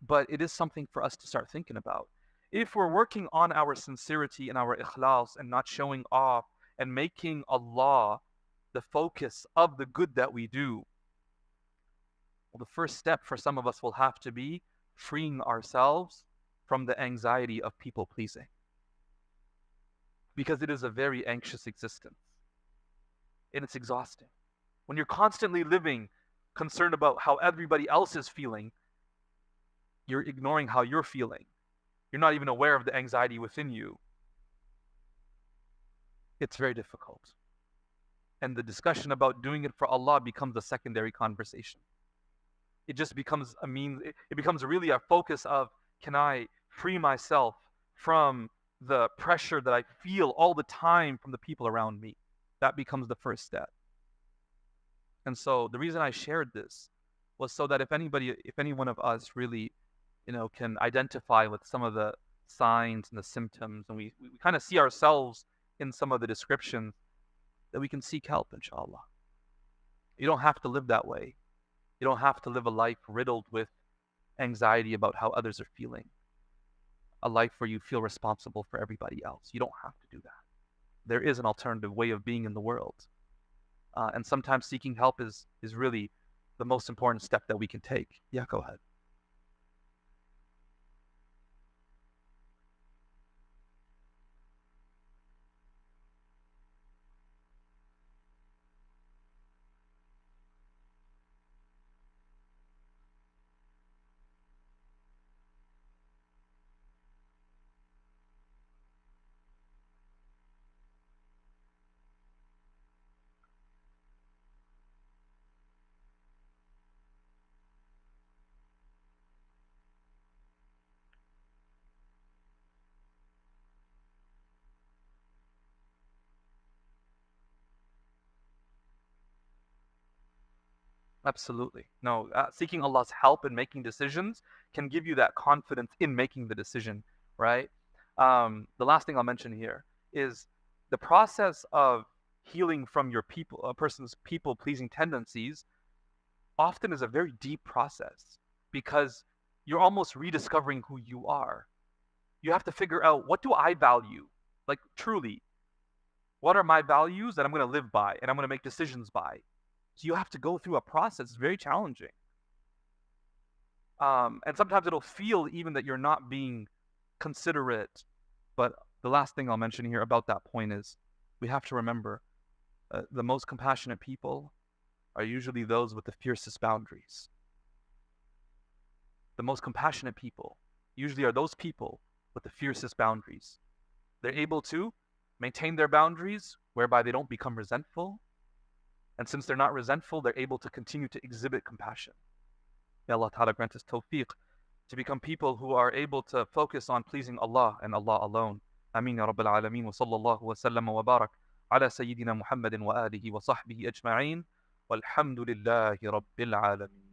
But it is something for us to start thinking about. If we're working on our sincerity and our ikhlas and not showing off and making Allah the focus of the good that we do, well, the first step for some of us will have to be freeing ourselves from the anxiety of people pleasing. Because it is a very anxious existence. And it's exhausting. When you're constantly living concerned about how everybody else is feeling, you're ignoring how you're feeling. You're not even aware of the anxiety within you. It's very difficult. And the discussion about doing it for Allah becomes a secondary conversation. It just becomes a means, it becomes really a focus of, can I free myself from the pressure that I feel all the time from the people around me? That becomes the first step. And so the reason I shared this was so that if any one of us really, can identify with some of the signs and the symptoms, and we kind of see ourselves in some of the descriptions, that we can seek help, inshallah. You don't have to live that way. You don't have to live a life riddled with anxiety about how others are feeling. A life where you feel responsible for everybody else. You don't have to do that. There is an alternative way of being in the world. And sometimes seeking help is really the most important step that we can take. Yeah, go ahead. Absolutely. No, seeking Allah's help in making decisions can give you that confidence in making the decision, right? The last thing I'll mention here is the process of healing from a person's people-pleasing tendencies often is a very deep process because you're almost rediscovering who you are. You have to figure out, what do I value? Like, truly, what are my values that I'm going to live by and I'm going to make decisions by? So you have to go through a process. It's very challenging. And sometimes it'll feel even that you're not being considerate. But the last thing I'll mention here about that point is we have to remember the most compassionate people are usually those with the fiercest boundaries. The most compassionate people usually are those people with the fiercest boundaries. They're able to maintain their boundaries whereby they don't become resentful. And since they're not resentful, they're able to continue to exhibit compassion. May Allah Ta'ala grant us tawfiq to become people who are able to focus on pleasing Allah and Allah alone. Ameen ya Rabbil Alameen wa sallallahu wa sallam wa barak ala Sayyidina Muhammadin wa alihi wa sahbihi ajma'een walhamdulillahi Rabbil Alameen.